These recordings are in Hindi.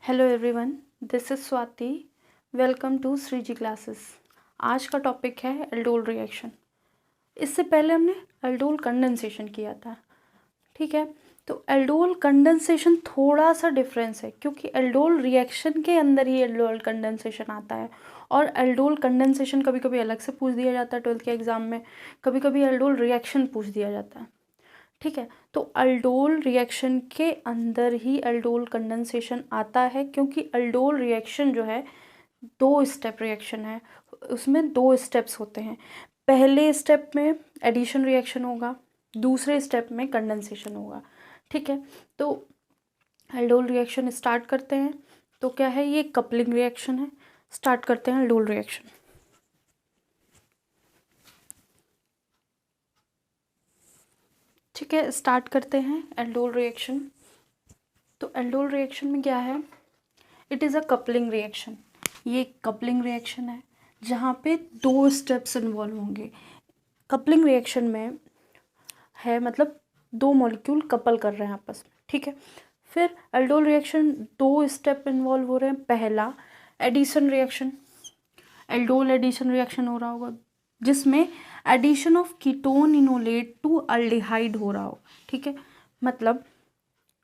Hello everyone, this is Swati. Welcome to Shreeji classes. आज का टॉपिक है एल्डोल रिएक्शन। इससे पहले हमने एल्डोल कंडेंसेशन किया था, ठीक है। तो एल्डोल कंडेंसेशन थोड़ा सा डिफरेंस है, क्योंकि एल्डोल रिएक्शन के अंदर ही एल्डोल कंडेंसेशन आता है। और एल्डोल कंडेंसेशन कभी कभी अलग से पूछ दिया जाता है 12th के एग्ज़ाम में, कभी कभी एल्डोल रिएक्शन पूछ दिया जाता है, ठीक है। तो अल्डोल रिएक्शन के अंदर ही एल्डोल कंडेंसेशन आता है, क्योंकि अल्डोल रिएक्शन जो है 2 स्टेप रिएक्शन है। उसमें 2 स्टेप्स होते हैं। पहले स्टेप में एडिशन रिएक्शन होगा, दूसरे स्टेप में कंडेंसेशन होगा, ठीक है। तो अल्डोल रिएक्शन स्टार्ट करते हैं। तो क्या है, ये कपलिंग रिएक्शन है। स्टार्ट करते हैं अल्डोल रिएक्शन। ठीक है, स्टार्ट करते हैं एल्डोल रिएक्शन। तो एल्डोल रिएक्शन में क्या है, it is a coupling reaction. ये कपलिंग रिएक्शन है जहाँ पे 2 स्टेप्स इन्वॉल्व होंगे। कपलिंग रिएक्शन में है मतलब 2 मॉलिक्यूल कपल कर रहे हैं आपस में, ठीक है। फिर एल्डोल रिएक्शन 2 स्टेप इन्वॉल्व हो रहे हैं। पहला addition reaction, aldol addition reaction हो रहा होगा, जिसमें addition of ketone enolate to aldehyde हो रहा हो, ठीक है। मतलब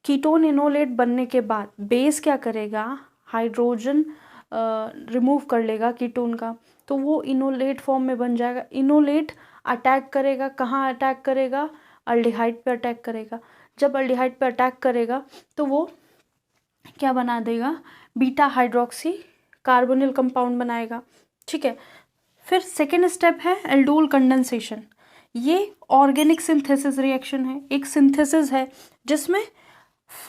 कीटोन इनोलेट बनने के बाद बेस क्या करेगा, हाइड्रोजन रिमूव कर लेगा कीटोन का, तो वो इनोलेट फॉर्म में बन जाएगा। इनोलेट अटैक करेगा, कहाँ अटैक करेगा, अल्डिहाइड पे अटैक करेगा। जब अल्डिहाइड पे अटैक करेगा तो वो क्या बना देगा, बीटा हाइड्रोक्सी कार्बोनिल कंपाउंड बनाएगा, ठीक है। फिर सेकेंड स्टेप है एल्डोल कंडेंसेशन। ये ऑर्गेनिक सिंथेसिस रिएक्शन है, एक सिंथेसिस है जिसमें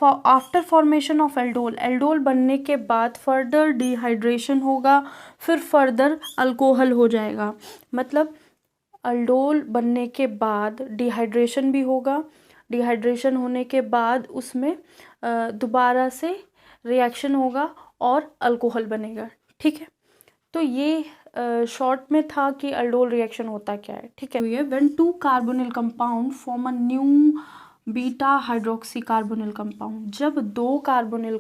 after formation of aldol, aldol बनने के बाद फर्दर डिहाइड्रेशन होगा, फिर फर्दर अल्कोहल हो जाएगा। मतलब एल्डोल बनने के बाद डिहाइड्रेशन भी होगा, डिहाइड्रेशन होने के बाद उसमें दोबारा से रिएक्शन होगा और अल्कोहल बनेगा, ठीक है। तो ये शॉर्ट में था कि एल्डोल रिएक्शन होता क्या है, ठीक है। When 2 carbonyl compound form a new beta hydroxy carbonyl compound, जब 2 कार्बोनिल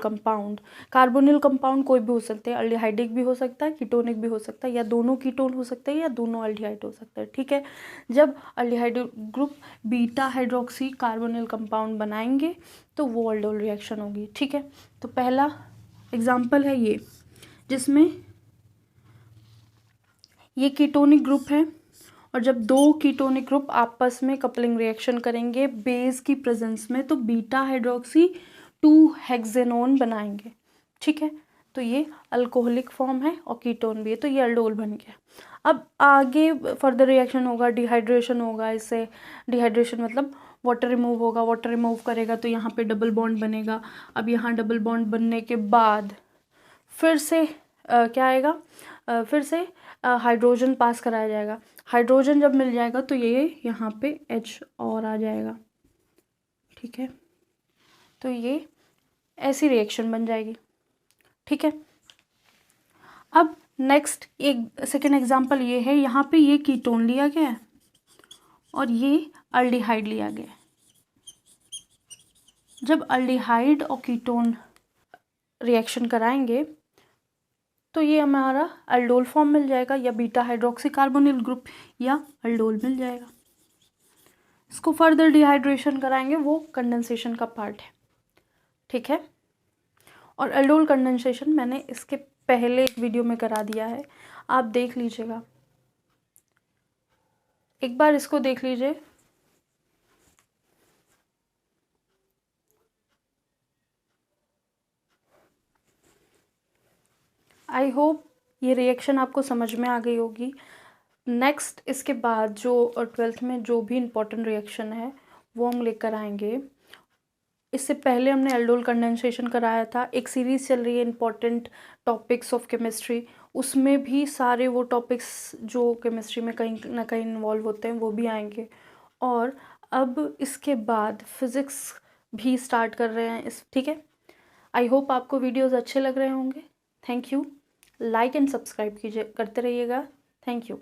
कंपाउंड कोई भी हो सकते हैं, अल्डिहाइडिक भी हो सकता है, कीटोनिक भी हो सकता है, या दोनों कीटोन हो सकते हैं या दोनों अल्डिहाइड हो सकते हैं, ठीक है। जब aldehyde group beta hydroxy carbonyl compound बनाएंगे तो वो एल्डोल रिएक्शन होगी, ठीक है। तो पहला एग्जाम्पल है ये, जिसमें ये कीटोनिक ग्रुप है, और जब 2 कीटोनिक ग्रुप आपस में कपलिंग रिएक्शन करेंगे बेस की प्रेजेंस में, तो बीटा हाइड्रोक्सी 2 हेक्सेनोन बनाएंगे, ठीक है। तो ये अल्कोहलिक फॉर्म है और कीटोन भी है, तो ये एल्डोल बन गया। अब आगे फर्दर रिएक्शन होगा, डिहाइड्रेशन होगा। इससे डिहाइड्रेशन मतलब वाटर रिमूव होगा, वाटर रिमूव करेगा तो यहाँ पे डबल बॉन्ड बनेगा। अब यहाँ डबल बॉन्ड बनने के बाद फिर से क्या आएगा, फिर से हाइड्रोजन पास कराया जाएगा। हाइड्रोजन जब मिल जाएगा तो ये यहाँ पे H और आ जाएगा, ठीक है। तो ये ऐसी रिएक्शन बन जाएगी, ठीक है। अब नेक्स्ट एक सेकेंड एग्जांपल ये है, यहाँ पे ये कीटोन लिया गया है और ये अल्डिहाइड लिया गया है। जब अल्डिहाइड और कीटोन रिएक्शन कराएंगे तो ये हमारा अल्डोल फॉर्म मिल जाएगा, या बीटा हाइड्रोक्सी कार्बोनिल ग्रुप, या अल्डोल मिल जाएगा। इसको फर्दर डिहाइड्रेशन कराएंगे, वो कंडेंसेशन का पार्ट है, ठीक है। और अल्डोल कंडेंसेशन मैंने इसके पहले एक वीडियो में करा दिया है, आप देख लीजिएगा, एक बार इसको देख लीजिए। आई होप ये रिएक्शन आपको समझ में आ गई होगी। नेक्स्ट इसके बाद जो 12th में जो भी इम्पोर्टेंट रिएक्शन है वो हम लेकर आएंगे। इससे पहले हमने एल्डोल कंडेंसेशन कराया था। एक सीरीज़ चल रही है इम्पॉर्टेंट टॉपिक्स ऑफ केमिस्ट्री, उसमें भी सारे वो टॉपिक्स जो केमिस्ट्री में कहीं ना कहीं इन्वॉल्व होते हैं वो भी आएंगे। और अब इसके बाद फिज़िक्स भी स्टार्ट कर रहे हैं इस, ठीक है। आई होप आपको वीडियोज़ अच्छे लग रहे होंगे। Thank you. Like and subscribe कीजिए, करते रहिएगा। Thank you.